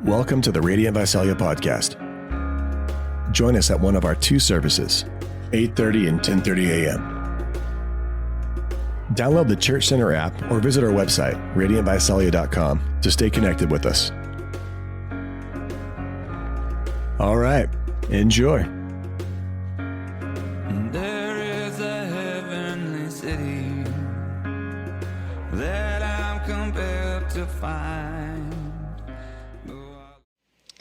Welcome to the Radiant Visalia podcast. Join us at one of our two services, 8:30 and 10:30 a.m. Download the Church Center app or visit our website, radiantvisalia.com, to stay connected with us. All right, enjoy. There is a heavenly city that I'm compelled to find.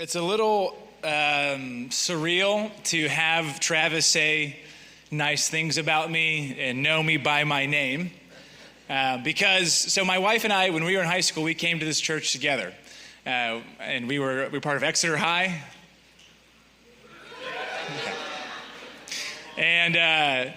It's a little surreal to have Travis say nice things about me and know me by my name. So my wife and I, when we were in high school, we came to this church together. And we were part of Exeter High. Okay. And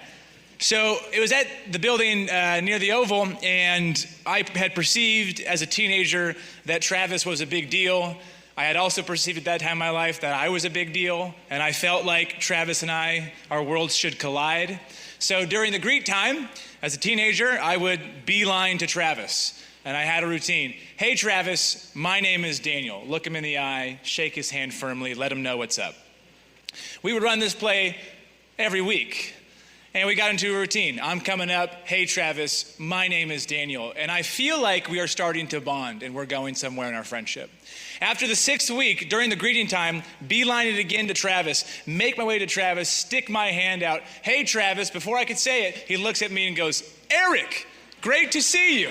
so it was at the building near the Oval, and I had perceived as a teenager that Travis was a big deal. I had also perceived at that time in my life that I was a big deal, and I felt like Travis and I, our worlds should collide. So during the greet time, as a teenager, I would beeline to Travis, and I had a routine. Hey, Travis, my name is Daniel. Look him in the eye, shake his hand firmly, let him know what's up. We would run this play every week, and we got into a routine. I'm coming up, hey, Travis, my name is Daniel, and I feel like we are starting to bond, and we're going somewhere in our friendship. After the 6th week, during the greeting time, beeline it again to Travis, make my way to Travis, stick my hand out. Hey, Travis, before I could say it, he looks at me and goes, Eric, great to see you.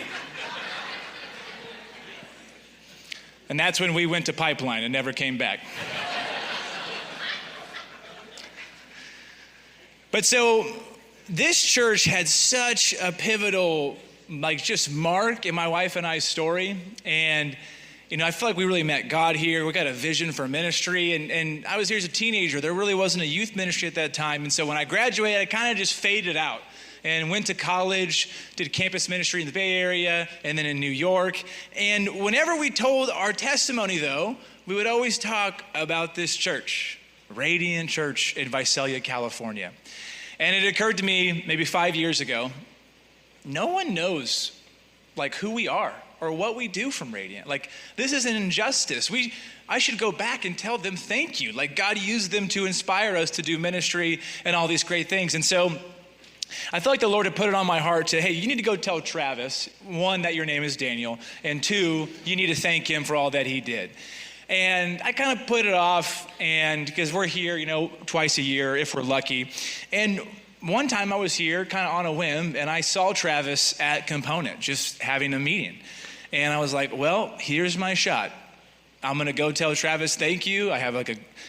And that's when we went to Pipeline and never came back. But so this church had such a pivotal, just mark in my wife and I's story. And I feel like we really met God here. We got a vision for ministry. And I was here as a teenager. There really wasn't a youth ministry at that time. And so when I graduated, I kind of just faded out and went to college, did campus ministry in the Bay Area, and then in New York. And whenever we told our testimony, though, we would always talk about this church, Radiant Church in Visalia, California. And it occurred to me maybe 5 years ago, no one knows who we are or what we do from Radiant. This is an injustice. I should go back and tell them thank you. God used them to inspire us to do ministry and all these great things. And so I felt like the Lord had put it on my heart to, hey, you need to go tell Travis, 1, that your name is Daniel, and 2, you need to thank him for all that he did. And I kind of put it off, and because we're here, twice a year if we're lucky. And one time I was here kind of on a whim, and I saw Travis at Component just having a meeting. And I was like, well, here's my shot. I'm going to go tell Travis thank you. I have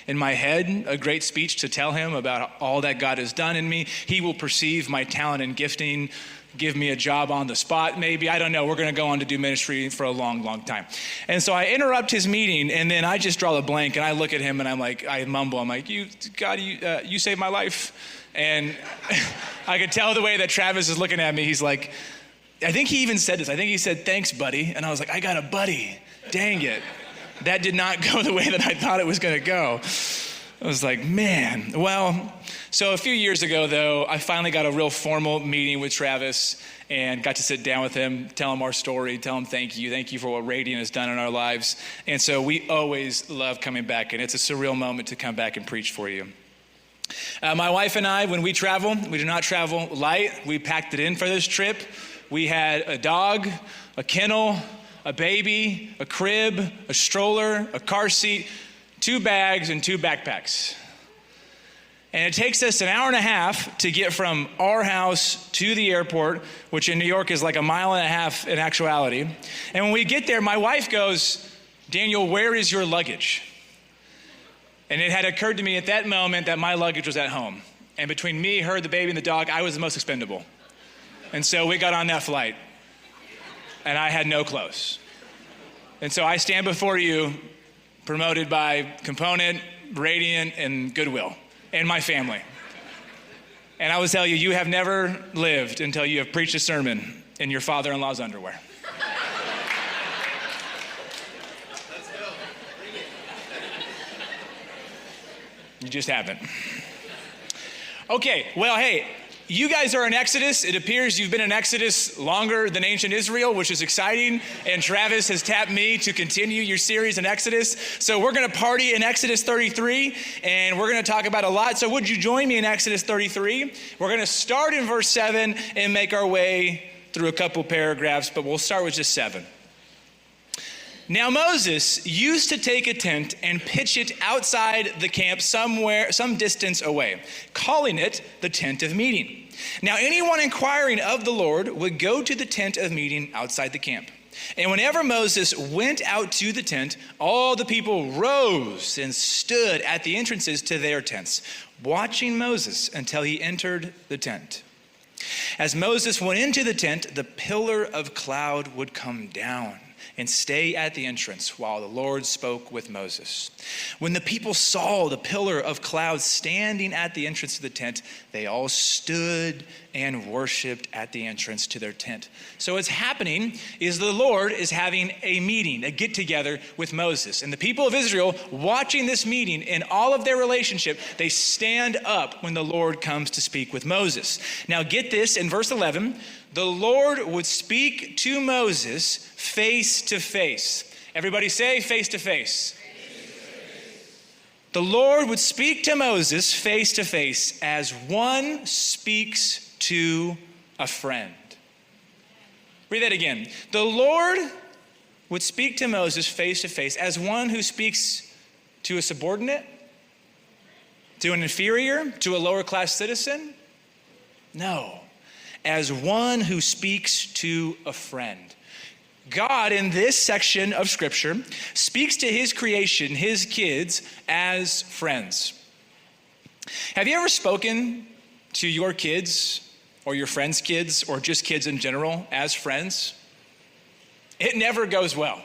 in my head a great speech to tell him about all that God has done in me. He will perceive my talent and gifting, give me a job on the spot maybe. I don't know. We're going to go on to do ministry for a long, long time. And so I interrupt his meeting, and then I just draw the blank, and I look at him, and I mumble. I'm like, God, you saved my life. And I could tell the way that Travis is looking at me. He's like, I think he even said this. I think he said, thanks, buddy. And I was like, I got a buddy. Dang it. That did not go the way that I thought it was going to go. I was like, man. Well, so a few years ago, though, I finally got a real formal meeting with Travis and got to sit down with him, tell him our story, tell him thank you for what Radiant has done in our lives. And so we always love coming back, and it's a surreal moment to come back and preach for you. My wife and I, when we travel, we do not travel light. We packed it in for this trip. We had a dog, a kennel, a baby, a crib, a stroller, a car seat, 2 bags, and 2 backpacks. And it takes us an hour and a half to get from our house to the airport, which in New York is like a mile and a half in actuality. And when we get there, my wife goes, Daniel, where is your luggage? And it had occurred to me at that moment that my luggage was at home. And between me, her, the baby, and the dog, I was the most expendable. And so we got on that flight, and I had no clothes. And so I stand before you, promoted by Component, Radiant, and Goodwill, and my family. And I will tell you, you have never lived until you have preached a sermon in your father-in-law's underwear. You just haven't. Okay, well, hey, You guys are in Exodus. It appears you've been in Exodus longer than ancient Israel, which is exciting. And Travis has tapped me to continue your series in Exodus. So we're going to party in Exodus 33, and we're going to talk about a lot. So would you join me in Exodus 33? We're going to start in verse 7 and make our way through a couple paragraphs, but we'll start with just 7. Now Moses used to take a tent and pitch it outside the camp some distance away, calling it the tent of meeting. Now anyone inquiring of the Lord would go to the tent of meeting outside the camp. And whenever Moses went out to the tent, all the people rose and stood at the entrances to their tents, watching Moses until he entered the tent. As Moses went into the tent, the pillar of cloud would come down and stay at the entrance while the Lord spoke with Moses. When the people saw the pillar of cloud standing at the entrance to the tent, they all stood and worshiped at the entrance to their tent. So what's happening is the Lord is having a meeting, a get-together with Moses. And the people of Israel, watching this meeting in all of their relationship, they stand up when the Lord comes to speak with Moses. Now get this, in verse 11, the Lord would speak to Moses face to face. Everybody say face to face. The Lord would speak to Moses face to face as one speaks to a friend. Read that again. The Lord would speak to Moses face to face as one who speaks to a subordinate, to an inferior, to a lower class citizen. No. As one who speaks to a friend. God, in this section of Scripture, speaks to his creation, his kids, as friends. Have you ever spoken to your kids, or your friends' kids, or just kids in general, as friends? It never goes well.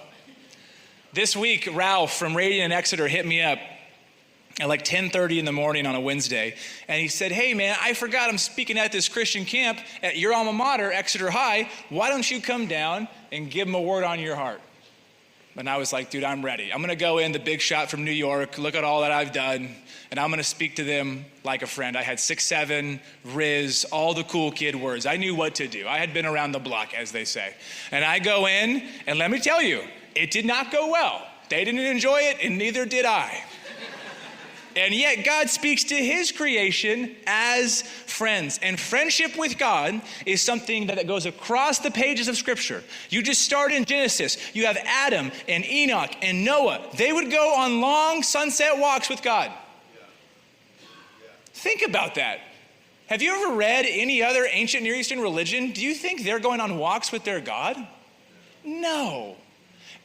This week, Ralph from Radiant Exeter hit me up at like 10:30 in the morning on a Wednesday. And he said, hey man, I forgot I'm speaking at this Christian camp at your alma mater, Exeter High. Why don't you come down and give them a word on your heart? And I was like, dude, I'm ready. I'm gonna go in the big shot from New York, look at all that I've done, and I'm gonna speak to them like a friend. I had 6'7", Riz, all the cool kid words. I knew what to do. I had been around the block, as they say. And I go in, and let me tell you, it did not go well. They didn't enjoy it, and neither did I. And yet God speaks to his creation as friends. And friendship with God is something that goes across the pages of Scripture. You just start in Genesis. You have Adam and Enoch and Noah. They would go on long sunset walks with God. Think about that. Have you ever read any other ancient Near Eastern religion? Do you think they're going on walks with their God? No.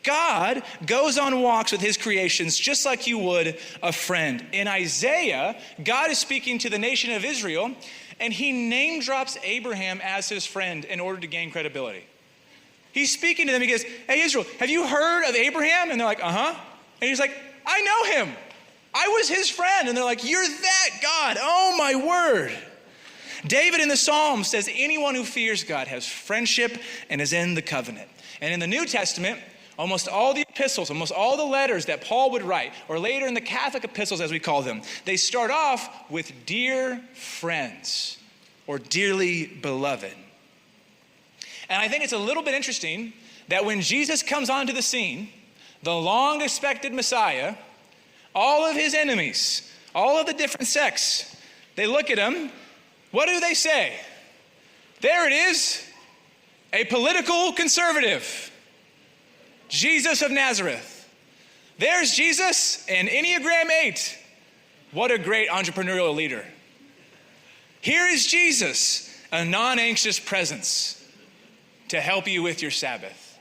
God goes on walks with his creations just like you would a friend. In Isaiah, God is speaking to the nation of Israel, and he name drops Abraham as his friend in order to gain credibility. He's speaking to them. He goes, hey, Israel, have you heard of Abraham? And they're like, uh-huh. And he's like, I know him. I was his friend. And they're like, you're that God. Oh, my word. David in the Psalms says anyone who fears God has friendship and is in the covenant. And in the New Testament, almost all the epistles, almost all the letters that Paul would write, or later in the Catholic epistles as we call them, they start off with dear friends or dearly beloved. And I think it's a little bit interesting that when Jesus comes onto the scene, the long expected Messiah, all of his enemies, all of the different sects, they look at him, what do they say? There it is, a political conservative. Jesus of Nazareth. There's Jesus and Enneagram 8. What a great entrepreneurial leader. Here is Jesus, a non-anxious presence to help you with your Sabbath.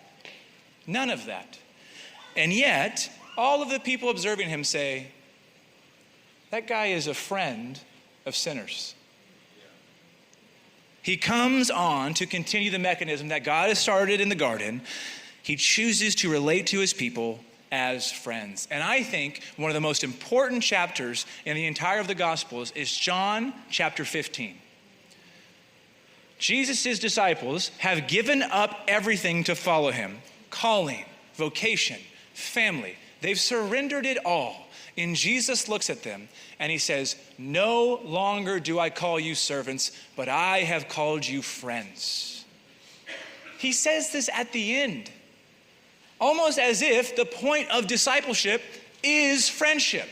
None of that. And yet, all of the people observing him say, that guy is a friend of sinners. He comes on to continue the mechanism that God has started in the garden. He chooses to relate to his people as friends. And I think one of the most important chapters in the entire of the Gospels is John chapter 15. Jesus' disciples have given up everything to follow him. Calling, vocation, family. They've surrendered it all. And Jesus looks at them and he says, "No longer do I call you servants, but I have called you friends." He says this at the end, almost as if the point of discipleship is friendship.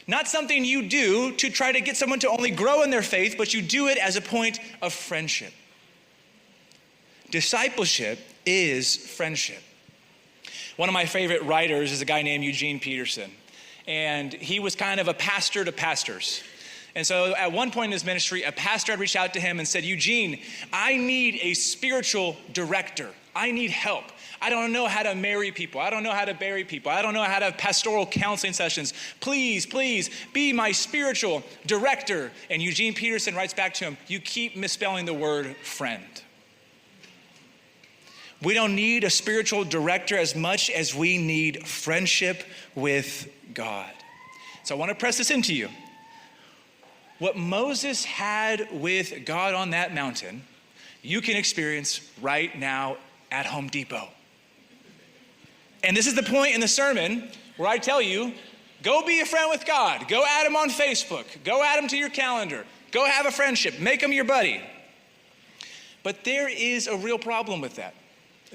Not something you do to try to get someone to only grow in their faith, but you do it as a point of friendship. Discipleship is friendship. One of my favorite writers is a guy named Eugene Peterson, and he was kind of a pastor to pastors. And so at one point in his ministry, a pastor had reached out to him and said, "Eugene, I need a spiritual director. I need help. I don't know how to marry people. I don't know how to bury people. I don't know how to have pastoral counseling sessions. Please, please be my spiritual director." And Eugene Peterson writes back to him, "You keep misspelling the word friend." We don't need a spiritual director as much as we need friendship with God. So I want to press this into you. What Moses had with God on that mountain, you can experience right now at Home Depot. And this is the point in the sermon where I tell you, go be a friend with God. Go add him on Facebook. Go add him to your calendar. Go have a friendship. Make him your buddy. But there is a real problem with that.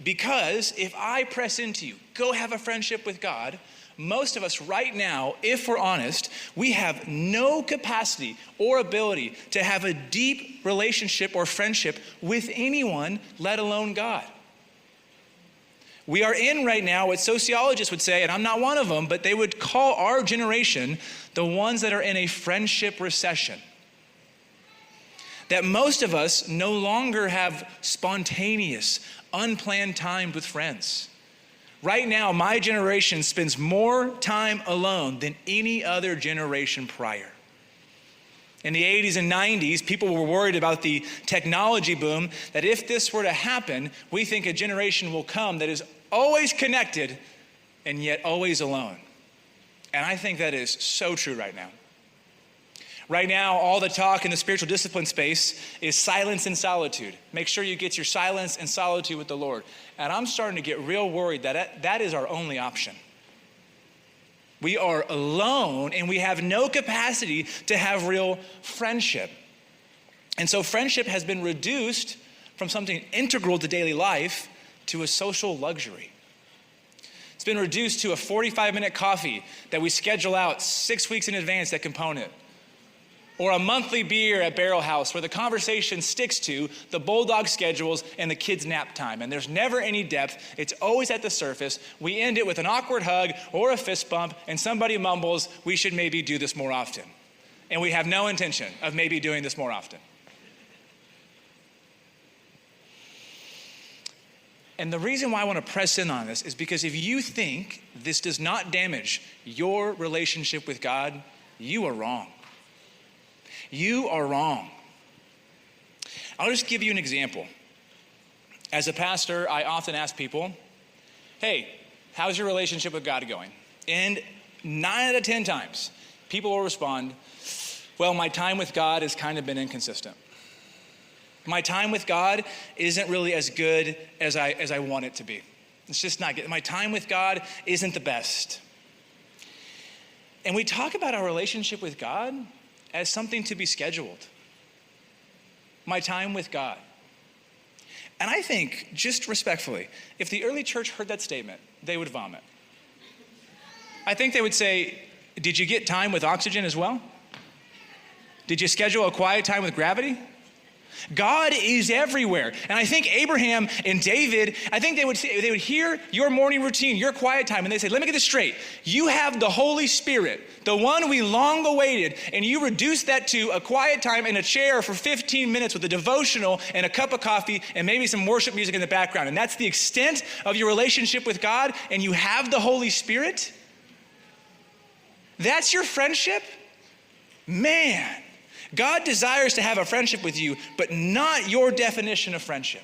Because if I press into you, go have a friendship with God, most of us right now, if we're honest, we have no capacity or ability to have a deep relationship or friendship with anyone, let alone God. We are in right now what sociologists would say, and I'm not one of them, but they would call our generation the ones that are in a friendship recession. That most of us no longer have spontaneous, unplanned time with friends. Right now, my generation spends more time alone than any other generation prior. In the 80s and 90s, people were worried about the technology boom, that if this were to happen, we think a generation will come that is always connected and yet always alone. And I think that is so true right now. Right now, all the talk in the spiritual discipline space is silence and solitude. Make sure you get your silence and solitude with the Lord. And I'm starting to get real worried that that is our only option. We are alone and we have no capacity to have real friendship. And so friendship has been reduced from something integral to daily life to a social luxury. It's been reduced to a 45-minute coffee that we schedule out 6 weeks in advance at Component. Or a monthly beer at Barrel House where the conversation sticks to the Bulldog schedules and the kids' nap time. And there's never any depth. It's always at the surface. We end it with an awkward hug or a fist bump and somebody mumbles, "We should maybe do this more often." And we have no intention of maybe doing this more often. And the reason why I want to press in on this is because if you think this does not damage your relationship with God, you are wrong. You are wrong. I'll just give you an example. As a pastor, I often ask people, "Hey, how's your relationship with God going?" And 9 out of 10 times, people will respond, "Well, my time with God has kind of been inconsistent. My time with God isn't really as good as I want it to be. It's just not good. My time with God isn't the best." And we talk about our relationship with God as something to be scheduled. My time with God. And I think, just respectfully, if the early church heard that statement, they would vomit. I think they would say, "Did you get time with oxygen as well? Did you schedule a quiet time with gravity?" God is everywhere. And I think Abraham and David, I think they would hear your morning routine, your quiet time, and they say, "Let me get this straight. You have the Holy Spirit, the one we long awaited, and you reduce that to a quiet time in a chair for 15 minutes with a devotional and a cup of coffee and maybe some worship music in the background. And that's the extent of your relationship with God, and you have the Holy Spirit? That's your friendship? Man. God desires to have a friendship with you, but not your definition of friendship.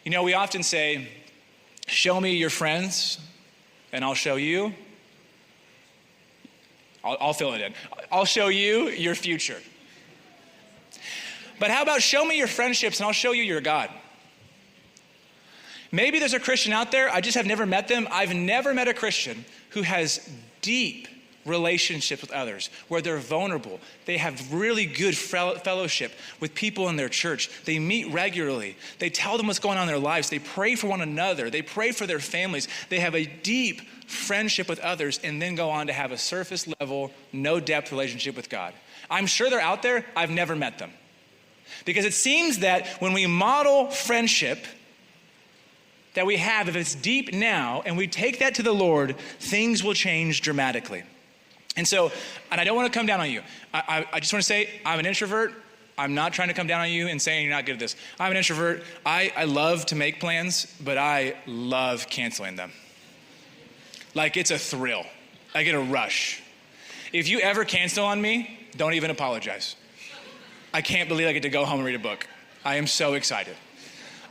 You know, we often say, "Show me your friends, and I'll show you." I'll fill it in. "I'll show you your future." But how about show me your friendships, and I'll show you your God? Maybe there's a Christian out there, I just have never met them. I've never met a Christian who has deep relationships with others, where they're vulnerable. They have really good fellowship with people in their church. They meet regularly. They tell them what's going on in their lives. They pray for one another. They pray for their families. They have a deep friendship with others and then go on to have a surface level, no depth relationship with God. I'm sure they're out there. I've never met them. Because it seems that when we model friendship that we have, if it's deep now and we take that to the Lord, things will change dramatically. And I don't want to come down on you. I just want to say, I'm an introvert. I'm not trying to come down on you and saying you're not good at this. I'm an introvert. I love to make plans, but I love canceling them. Like, it's a thrill. I get a rush. If you ever cancel on me, don't even apologize. I can't believe I get to go home and read a book. I am so excited.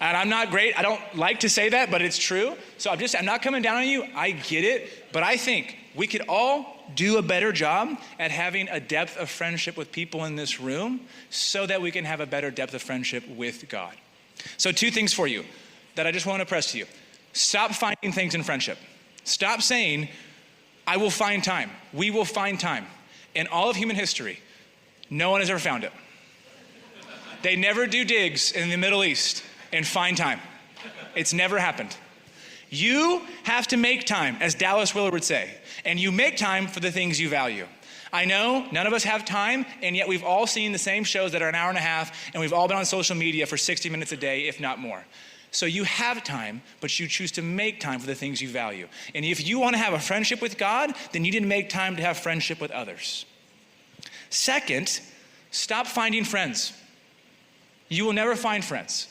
And I'm not great. I don't like to say that, but it's true. So I'm not coming down on you. I get it. But I think we could all do a better job at having a depth of friendship with people in this room so that we can have a better depth of friendship with God. So 2 things for you that I just want to press to you. Stop finding things in friendship. Stop saying, I will find time. We will find time. In all of human history, no one has ever found it. They never do digs in the Middle East and find time. It's never happened. You have to make time, as Dallas Willard would say, and you make time for the things you value. I know none of us have time, and yet we've all seen the same shows that are an hour and a half, and we've all been on social media for 60 minutes a day, if not more. So you have time, but you choose to make time for the things you value. And if you want to have a friendship with God, then you need to make time to have friendship with others. Second, stop finding friends. You will never find friends.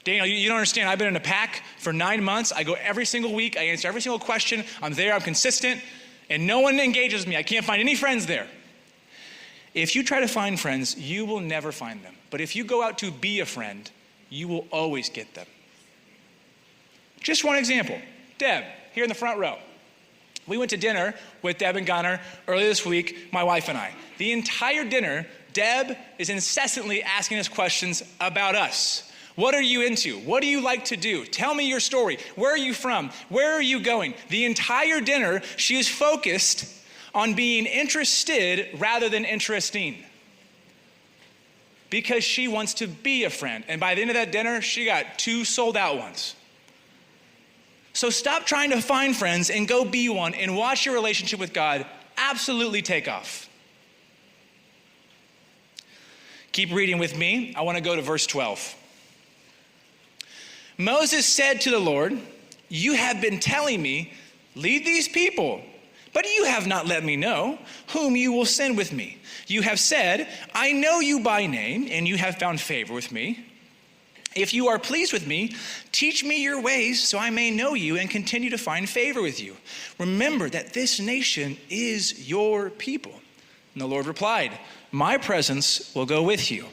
Daniel, you don't understand. I've been in a pack for 9 months. I go every single week. I answer every single question. I'm there. I'm consistent. And no one engages me. I can't find any friends there. If you try to find friends, you will never find them. But if you go out to be a friend, you will always get them. Just one example. Deb, here in the front row. We went to dinner with Deb and Gunnar earlier this week, my wife and I. The entire dinner, Deb is incessantly asking us questions about us. What are you into? What do you like to do? Tell me your story. Where are you from? Where are you going? The entire dinner, she is focused on being interested rather than interesting. Because she wants to be a friend. And by the end of that dinner, she got 2 sold out ones. So stop trying to find friends and go be one and watch your relationship with God absolutely take off. Keep reading with me. I want to go to verse 12. Moses said to the Lord, you have been telling me, lead these people, but you have not let me know whom you will send with me. You have said, I know you by name, and you have found favor with me. If you are pleased with me, teach me your ways so I may know you and continue to find favor with you. Remember that this nation is your people. And the Lord replied, my presence will go with you,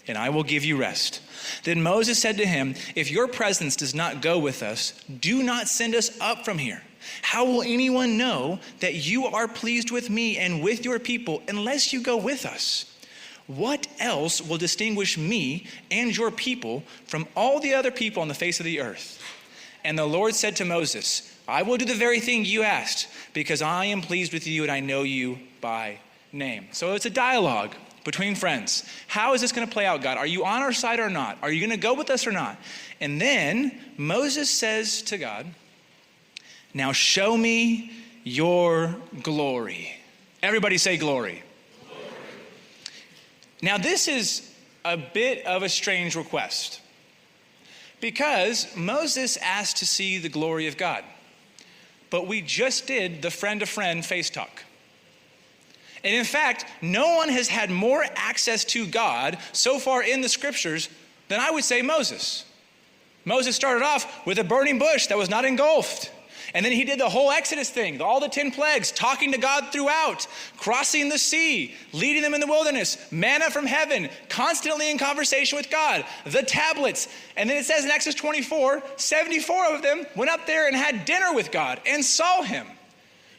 and I will give you rest. Then Moses said to him, if your presence does not go with us, do not send us up from here. How will anyone know that you are pleased with me and with your people unless you go with us? What else will distinguish me and your people from all the other people on the face of the earth? And the Lord said to Moses, I will do the very thing you asked, because I am pleased with you and I know you by name. So it's a dialogue between friends. How is this going to play out, God? Are you on our side or not? Are you going to go with us or not? And then Moses says to God, now show me your glory. Everybody say glory. Glory. Now this is a bit of a strange request because Moses asked to see the glory of God. But we just did the friend-to-friend face talk. And in fact, no one has had more access to God so far in the scriptures than I would say Moses. Moses started off with a burning bush that was not engulfed. And then he did the whole Exodus thing, all the 10 plagues, talking to God throughout, crossing the sea, leading them in the wilderness, manna from heaven, constantly in conversation with God, the tablets. And then it says in Exodus 24, 74 of them went up there and had dinner with God and saw him.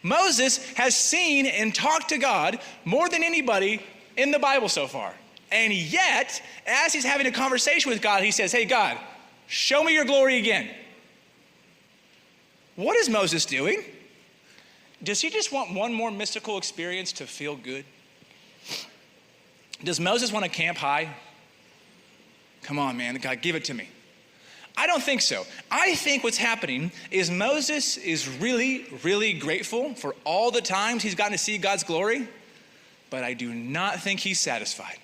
Moses has seen and talked to God more than anybody in the Bible so far. And yet, as he's having a conversation with God, he says, hey, God, Show me your glory again. What is Moses doing? Does he just want one more mystical experience to feel good? Does Moses want to camp high? Come on, man, God, give it to me. I don't think so. I think what's happening is Moses is really, really grateful for all the times he's gotten to see God's glory, but I do not think he's satisfied.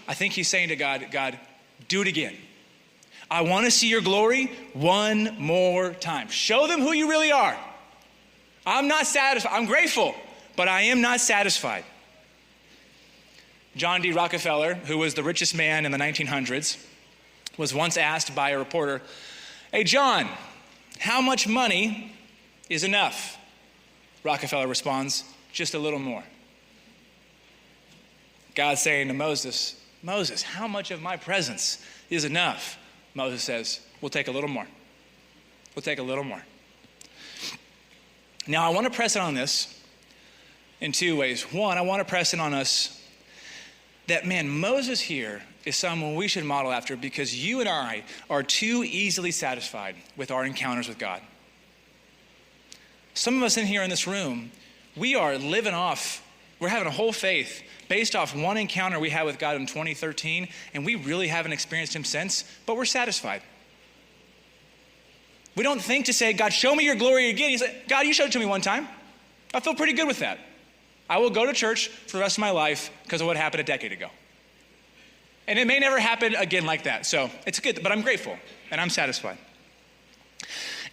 I think he's saying to God, God, do it again. I want to see your glory one more time. Show them who you really are. I'm not satisfied. I'm grateful, but I am not satisfied. John D. Rockefeller, who was the richest man in the 1900s, was once asked by a reporter, "Hey, John, how much money is enough?" Rockefeller responds, "Just a little more." God's saying to Moses, "Moses, how much of my presence is enough?" Moses says, "We'll take a little more. We'll take a little more." Now, I want to press it on this in two ways. One, I want to press it on us that, man, Moses here is someone we should model after, because you and I are too easily satisfied with our encounters with God. Some of us in here in this room, we are living off, we're having a whole faith based off one encounter we had with God in 2013, and we really haven't experienced him since, but we're satisfied. We don't think to say, God, show me your glory again. He's like, God, you showed it to me one time. I feel pretty good with that. I will go to church for the rest of my life because of what happened a decade ago. And it may never happen again like that. So it's good, but I'm grateful and I'm satisfied.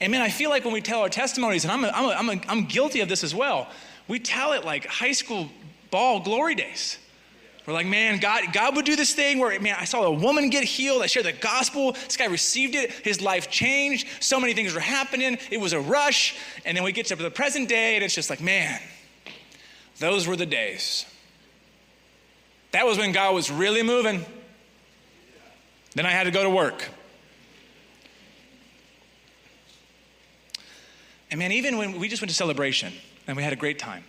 And man, I feel like when we tell our testimonies, and I'm guilty of this as well, we tell it like high school ball glory days. We're like, man, God would do this thing where, man, I saw a woman get healed. I shared the gospel. This guy received it. His life changed. So many things were happening. It was a rush. And then we get to the present day, and it's just like, man, those were the days. That was when God was really moving. Then I had to go to work. And man, even when we just went to celebration and we had a great time,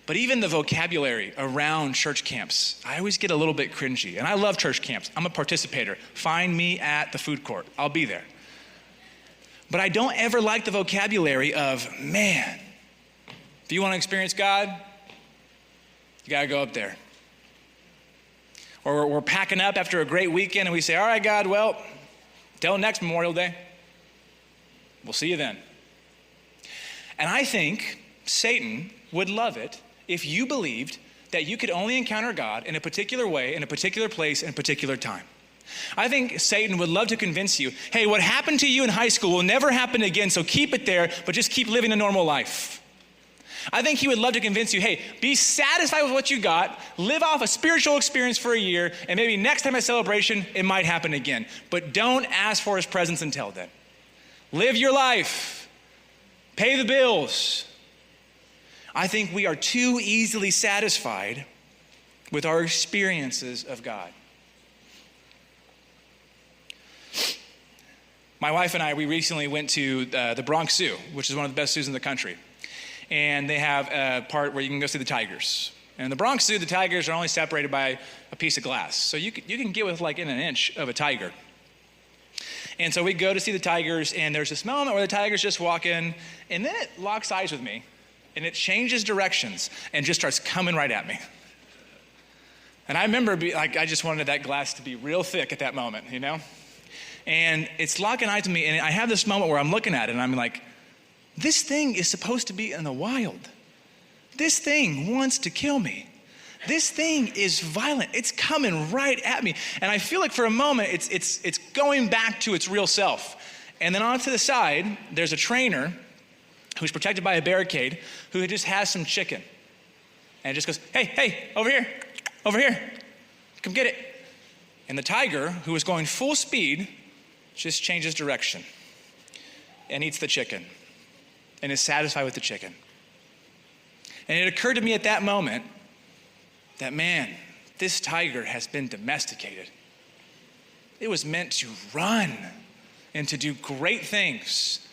but even the vocabulary around church camps, I always get a little bit cringy. And I love church camps. I'm a participator. Find me at the food court. I'll be there. But I don't ever like the vocabulary of, man, if you want to experience God, you got to go up there. Or we're packing up after a great weekend and we say, all right, God, well, till next Memorial Day. We'll see you then. And I think Satan would love it if you believed that you could only encounter God in a particular way, in a particular place, in a particular time. I think Satan would love to convince you, hey, what happened to you in high school will never happen again, so keep it there, but just keep living a normal life. I think he would love to convince you, hey, be satisfied with what you got, live off a spiritual experience for a year, and maybe next time at celebration, it might happen again. But don't ask for his presence until then. Live your life. Pay the bills. I think we are too easily satisfied with our experiences of God. My wife and I, we recently went to the Bronx Zoo, which is one of the best zoos in the country. And they have a part where you can go see the tigers. And in the Bronx Zoo, the tigers are only separated by a piece of glass. So you can get with like in an inch of a tiger. And so we go to see the tigers, and there's this moment where the tiger's just walking, and then it locks eyes with me, and it changes directions and just starts coming right at me. And I remember I just wanted that glass to be real thick at that moment, you know? And it's locking eyes with me, and I have this moment where I'm looking at it, and I'm like, this thing is supposed to be in the wild. This thing wants to kill me. This thing is violent. It's coming right at me. And I feel like for a moment, it's going back to its real self. And then off to the side, there's a trainer who's protected by a barricade who just has some chicken. And it just goes, hey, over here, come get it. And the tiger, who is going full speed, just changes direction and eats the chicken and is satisfied with the chicken. And it occurred to me at that moment that, man, this tiger has been domesticated. It was meant to run and to do great things,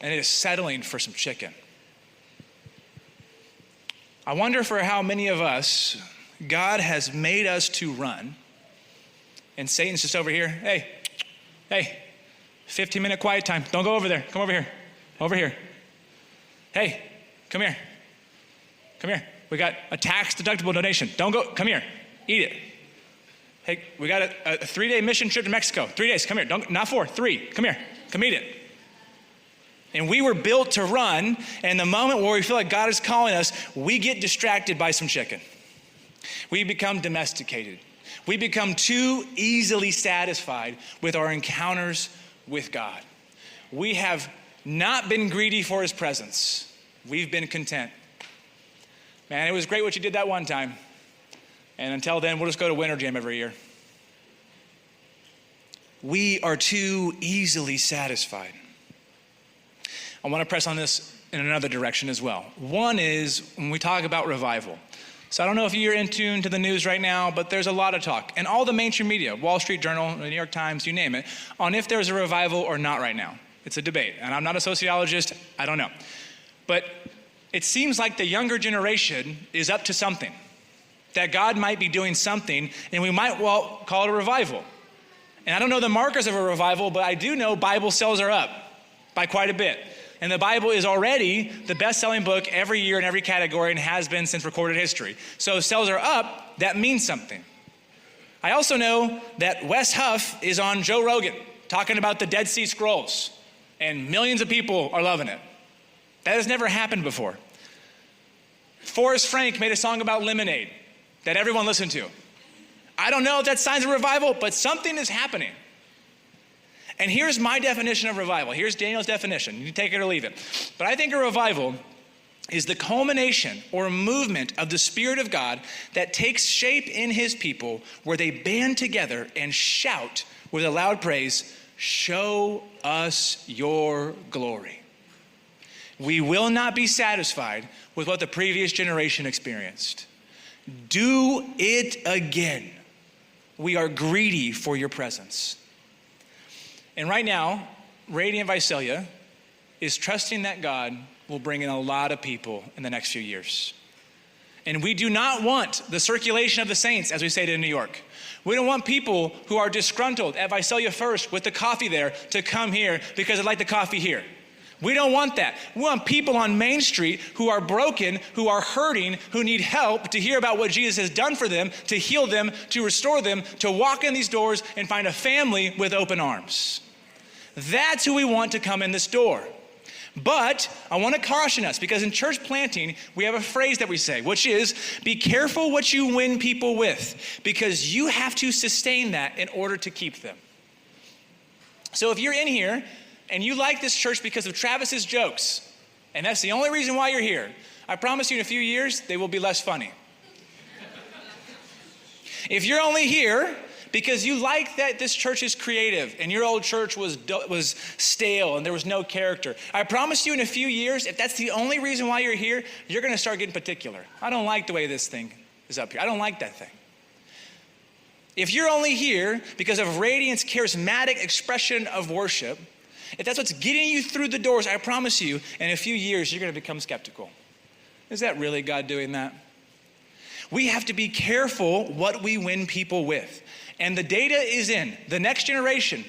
and it is settling for some chicken. I wonder for how many of us, God has made us to run, And Satan's just over here. Hey, 15-minute quiet time. Don't go over there. Come over here. Over here. Hey, come here. Come here. We got a tax-deductible donation. Don't go. Come here. Eat it. Hey, we got a 3-day mission trip to Mexico. 3 days. Come here. Not 4, 3. Come here. Come eat it. And we were built to run, and the moment where we feel like God is calling us, we get distracted by some chicken. We become domesticated. We become too easily satisfied with our encounters with God. We have not been greedy for his presence. We've been content. Man, it was great what you did that one time. And until then, we'll just go to Winter Jam every year. We are too easily satisfied. I want to press on this in another direction as well. One is when we talk about revival. So I don't know if you're in tune to the news right now, but there's a lot of talk. And all the mainstream media, Wall Street Journal, the New York Times, you name it, on if there's a revival or not right now. It's a debate. And I'm not a sociologist. I don't know. But it seems like the younger generation is up to something. That God might be doing something, and we might well call it a revival. And I don't know the markers of a revival, but I do know Bible sales are up by quite a bit. And the Bible is already the best-selling book every year in every category and has been since recorded history. So if sales are up, that means something. I also know that Wes Huff is on Joe Rogan talking about the Dead Sea Scrolls, and millions of people are loving it. That has never happened before. Forrest Frank made a song about lemonade that everyone listened to. I don't know if that's signs of revival, but something is happening. And here's my definition of revival. Here's Daniel's definition. You can take it or leave it. But I think a revival is the culmination or movement of the Spirit of God that takes shape in his people where they band together and shout with a loud praise, "Show us your glory." We will not be satisfied with what the previous generation experienced. Do it again. We are greedy for your presence. And right now, Radiant Visalia is trusting that God will bring in a lot of people in the next few years. And we do not want the circulation of the saints, as we say it in New York. We don't want people who are disgruntled at Visalia First with the coffee there to come here because they like the coffee here. We don't want that. We want people on Main Street who are broken, who are hurting, who need help to hear about what Jesus has done for them, to heal them, to restore them, to walk in these doors and find a family with open arms. That's who we want to come in this door. But I want to caution us, because in church planting, we have a phrase that we say, which is, be careful what you win people with, because you have to sustain that in order to keep them. So if you're in here and you like this church because of Travis's jokes, and that's the only reason why you're here, I promise you in a few years, they will be less funny. If you're only here because you like that this church is creative and your old church was stale and there was no character, I promise you in a few years, if that's the only reason why you're here, you're going to start getting particular. I don't like the way this thing is up here. I don't like that thing. If you're only here because of Radiant's charismatic expression of worship, if that's what's getting you through the doors, I promise you, in a few years, you're going to become skeptical. Is that really God doing that? We have to be careful what we win people with. And the data is in. The next generation,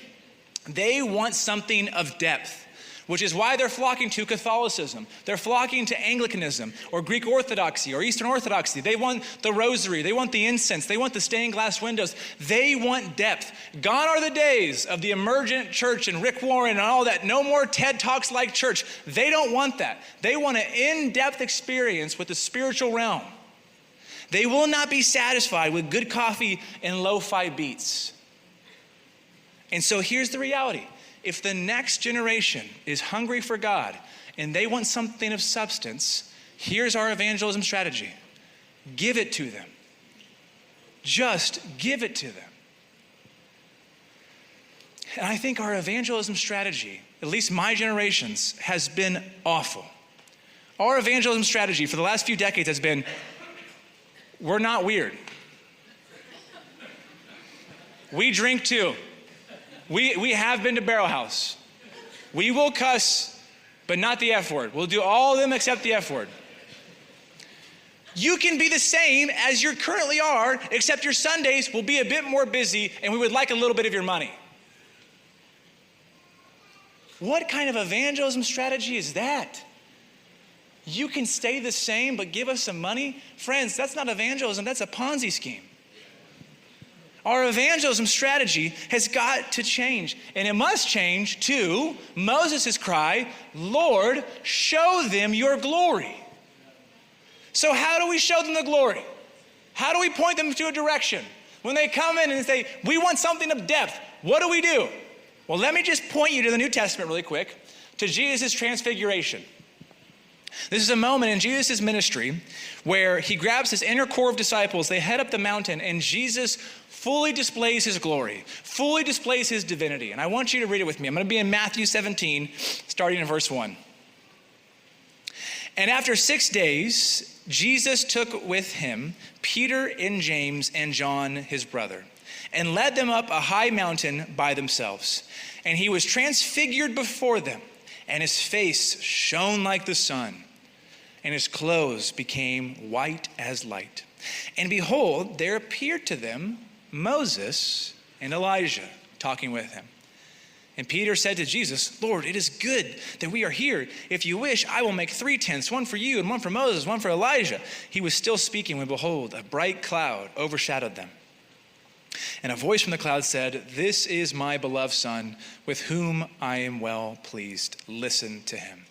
they want something of depth, which is why they're flocking to Catholicism. They're flocking to Anglicanism or Greek Orthodoxy or Eastern Orthodoxy. They want the rosary. They want the incense. They want the stained glass windows. They want depth. Gone are the days of the emergent church and Rick Warren and all that. No more TED Talks like church. They don't want that. They want an in-depth experience with the spiritual realm. They will not be satisfied with good coffee and lo-fi beats. And so here's the reality. If the next generation is hungry for God and they want something of substance, here's our evangelism strategy. Give it to them. Just give it to them. And I think our evangelism strategy, at least my generation's, has been awful. Our evangelism strategy for the last few decades has been, we're not weird. We drink too. We have been to Barrel House. We will cuss, but not the F word. We'll do all of them except the F word. You can be the same as you currently are, except your Sundays will be a bit more busy and we would like a little bit of your money. What kind of evangelism strategy is that? You can stay the same but give us some money? Friends, that's not evangelism, that's a Ponzi scheme. Our evangelism strategy has got to change, and it must change to Moses' cry, Lord, show them your glory. So how do we show them the glory? How do we point them to a direction? When they come in and say, we want something of depth, what do? Well, let me just point you to the New Testament really quick, to Jesus' transfiguration. This is a moment in Jesus' ministry where he grabs his inner core of disciples, they head up the mountain, and Jesus fully displays his glory, fully displays his divinity. And I want you to read it with me. I'm going to be in Matthew 17, starting in verse 1. And after 6 days, Jesus took with him Peter and James and John, his brother, and led them up a high mountain by themselves. And he was transfigured before them, and his face shone like the sun, and his clothes became white as light. And behold, there appeared to them Moses and Elijah talking with him. And Peter said to Jesus, Lord, it is good that we are here. If you wish, I will make 3 tents, one for you and one for Moses, one for Elijah. He was still speaking when, behold, a bright cloud overshadowed them. And a voice from the cloud said, this is my beloved Son, with whom I am well pleased. Listen to him.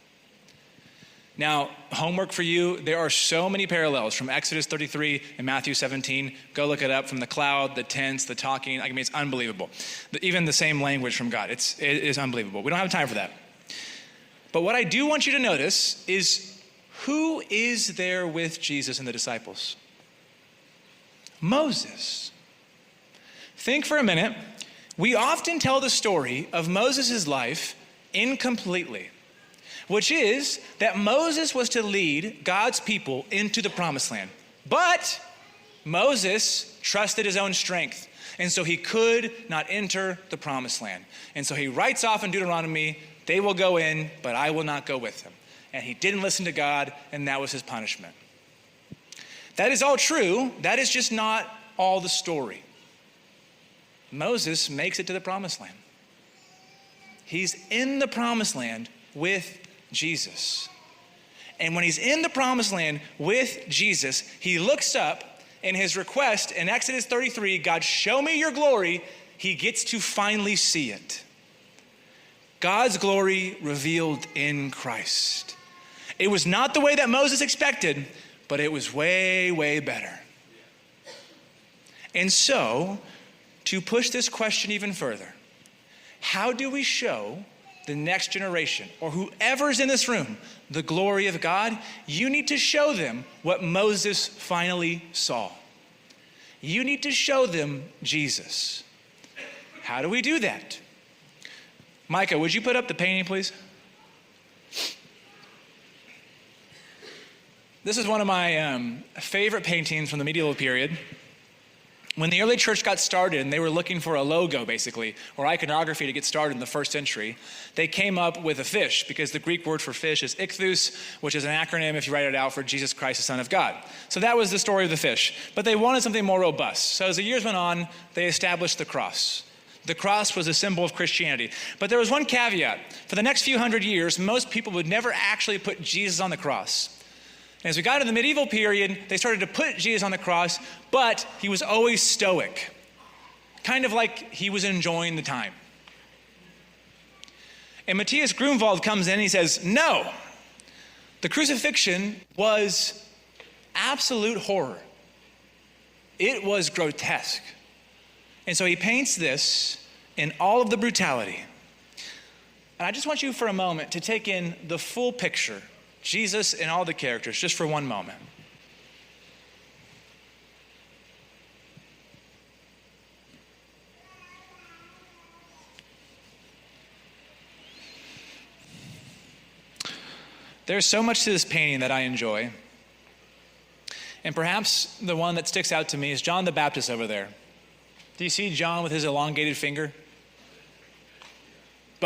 Now, homework for you, there are so many parallels from Exodus 33 and Matthew 17. Go look it up, from the cloud, the tents, the talking. I mean, it's unbelievable. Even the same language from God. It is unbelievable. We don't have time for that. But what I do want you to notice is, who is there with Jesus and the disciples? Moses. Think for a minute. We often tell the story of Moses' life incompletely, which is that Moses was to lead God's people into the promised land. But Moses trusted his own strength, and so he could not enter the promised land. And so he writes off in Deuteronomy, they will go in, but I will not go with them. And he didn't listen to God, and that was his punishment. That is all true. That is just not all the story. Moses makes it to the promised land. He's in the promised land with Jesus. And when he's in the promised land with Jesus, he looks up in his request in Exodus 33, God, show me your glory. He gets to finally see it. God's glory revealed in Christ. It was not the way that Moses expected, but it was way, way better. And so, to push this question even further, how do we show the next generation, or whoever's in this room, the glory of God? You need to show them what Moses finally saw. You need to show them Jesus. How do we do that? Micah, would you put up the painting, please? This is one of my favorite paintings from the medieval period. When the early church got started and they were looking for a logo, basically, or iconography to get started in the first century, they came up with a fish, because the Greek word for fish is ichthus, which is an acronym, if you write it out, for Jesus Christ, the Son of God. So that was the story of the fish. But they wanted something more robust. So as the years went on, they established the cross. The cross was a symbol of Christianity. But there was one caveat. For the next few hundred years, most people would never actually put Jesus on the cross. And as we got into the medieval period, they started to put Jesus on the cross, but he was always stoic, kind of like he was enjoying the time. And Matthias Grunwald comes in and he says, no, the crucifixion was absolute horror. It was grotesque. And so he paints this in all of the brutality. And I just want you for a moment to take in the full picture, Jesus and all the characters, just for one moment. There's so much to this painting that I enjoy. And perhaps the one that sticks out to me is John the Baptist over there. Do you see John with his elongated finger?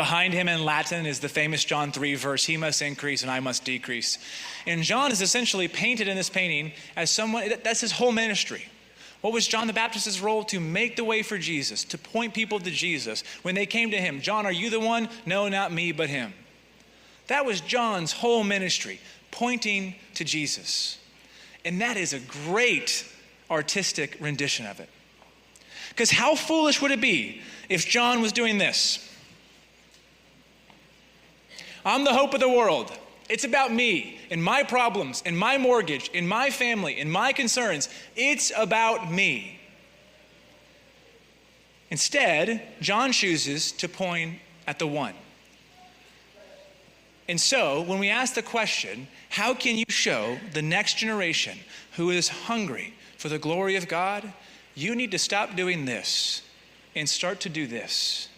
Behind him in Latin is the famous John 3 verse, he must increase and I must decrease. And John is essentially painted in this painting as someone, that's his whole ministry. What was John the Baptist's role? To make the way for Jesus, to point people to Jesus. When they came to him, John, are you the one? No, not me, but him. That was John's whole ministry, pointing to Jesus. And that is a great artistic rendition of it. Because how foolish would it be if John was doing this? I'm the hope of the world. It's about me and my problems and my mortgage and my family and my concerns. It's about me. Instead, John chooses to point at the one. And so, when we ask the question, how can you show the next generation who is hungry for the glory of God? You need to stop doing this and start to do this.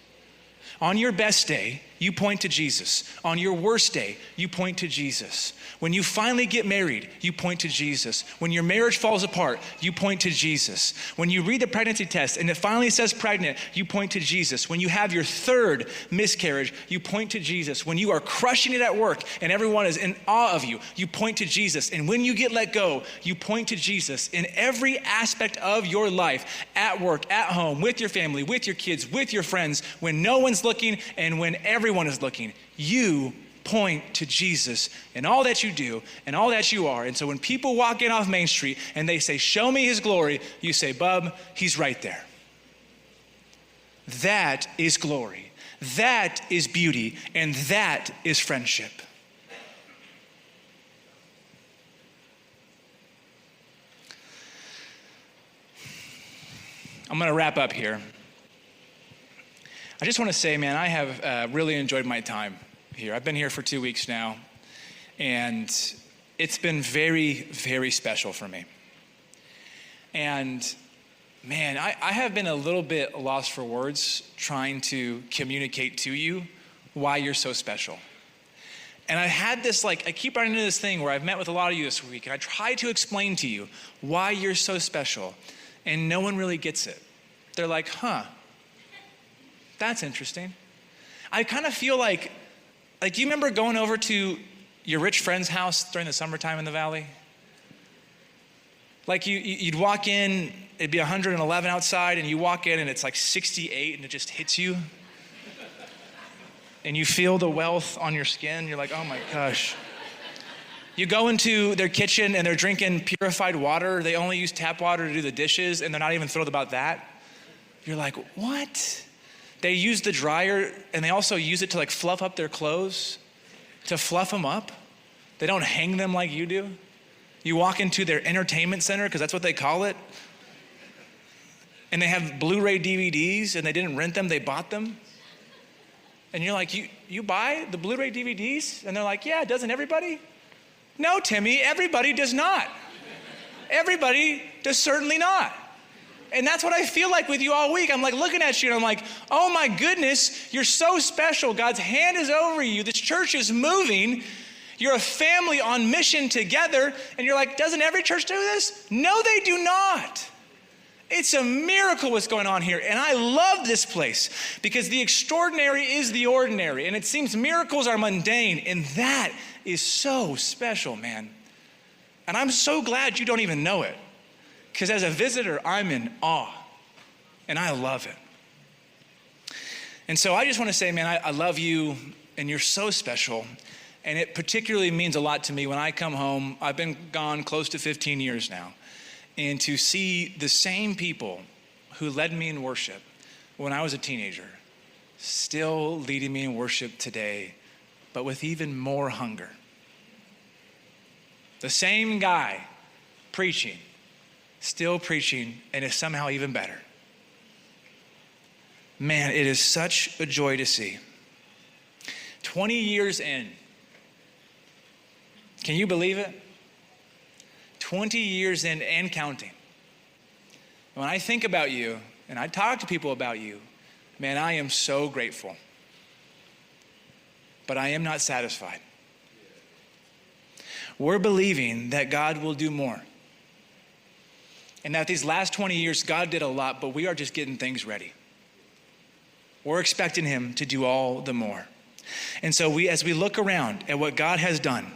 On your best day, you point to Jesus. On your worst day, you point to Jesus. When you finally get married, you point to Jesus. When your marriage falls apart, you point to Jesus. When you read the pregnancy test and it finally says pregnant, you point to Jesus. When you have your third miscarriage, you point to Jesus. When you are crushing it at work and everyone is in awe of you, you point to Jesus. And when you get let go, you point to Jesus. In every aspect of your life, at work, at home, with your family, with your kids, with your friends, when no one's looking and when everyone is looking, you point to Jesus in all that you do and all that you are. And so when people walk in off Main Street and they say, show me his glory, you say, bub, he's right there. That is glory. That is beauty. And that is friendship. I'm going to wrap up here. I just want to say, man, I have really enjoyed my time here. I've been here for 2 weeks now, and it's been very, very special for me. And man, I have been a little bit lost for words trying to communicate to you why you're so special. And I had this, I keep running into this thing where I've met with a lot of you this week, and I try to explain to you why you're so special, and no one really gets it. They're like, huh. That's interesting. I kind of feel like you remember going over to your rich friend's house during the summertime in the valley? Like you'd walk in, it'd be 111 outside, and you walk in and it's like 68 and it just hits you. And you feel the wealth on your skin. You're like, oh my gosh. You go into their kitchen and they're drinking purified water. They only use tap water to do the dishes and they're not even thrilled about that. You're like, what? They use the dryer and they also use it to fluff up their clothes, to fluff them up. They don't hang them like you do. You walk into their entertainment center, because that's what they call it, and they have Blu-ray DVDs and they didn't rent them, they bought them. And you're like, you buy the Blu-ray DVDs? And they're like, yeah, doesn't everybody? No, Timmy, everybody does not. Everybody does certainly not. And that's what I feel like with you all week. I'm looking at you and I'm like, oh my goodness, you're so special. God's hand is over you. This church is moving. You're a family on mission together. And you're like, doesn't every church do this? No, they do not. It's a miracle what's going on here. And I love this place because the extraordinary is the ordinary. And it seems miracles are mundane. And that is so special, man. And I'm so glad you don't even know it. Because as a visitor, I'm in awe, and I love it. And so I just want to say, man, I love you, and you're so special, and it particularly means a lot to me when I come home. I've been gone close to 15 years now, and to see the same people who led me in worship when I was a teenager still leading me in worship today, but with even more hunger. The same guy preaching, still preaching, and is somehow even better. Man, it is such a joy to see. 20 years in. Can you believe it? 20 years in and counting. When I think about you, and I talk to people about you, man, I am so grateful. But I am not satisfied. We're believing that God will do more. And that these last 20 years, God did a lot, but we are just getting things ready. we're expecting him to do all the more. And so as we look around at what God has done,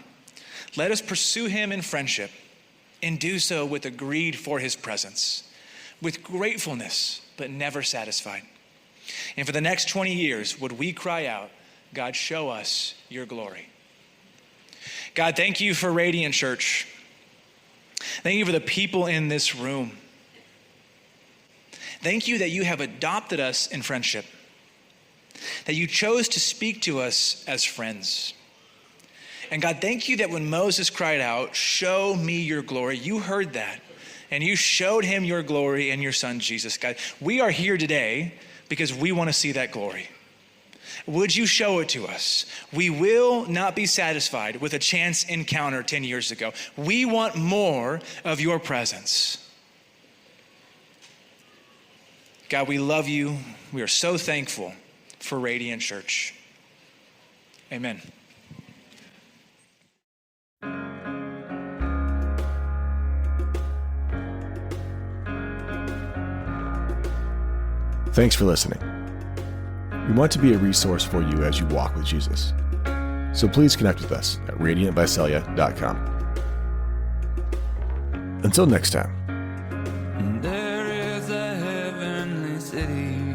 let us pursue him in friendship and do so with a greed for his presence, with gratefulness, but never satisfied. And for the next 20 years, would we cry out, God, show us your glory. God, thank you for Radiant Church. Thank you for the people in this room. Thank you that you have adopted us in friendship, that you chose to speak to us as friends. And God, thank you that when Moses cried out, show me your glory, you heard that, and you showed him your glory and your son, Jesus. God, we are here today because we want to see that glory. Would you show it to us? We will not be satisfied with a chance encounter 10 years ago. We want more of your presence. God, we love you. We are so thankful for Radiant Church. Amen. Thanks for listening. We want to be a resource for you as you walk with Jesus. So please connect with us at radiantvisalia.com. Until next time. There is a heavenly city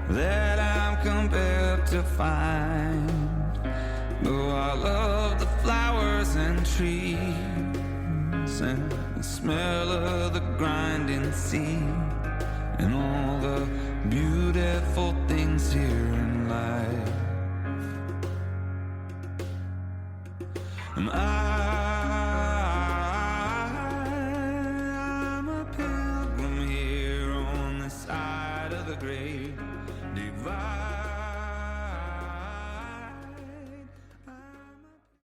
that I'm compelled to find. Oh, I love the flowers and trees and the smell of the grinding sea and all the beautiful things here in life. And I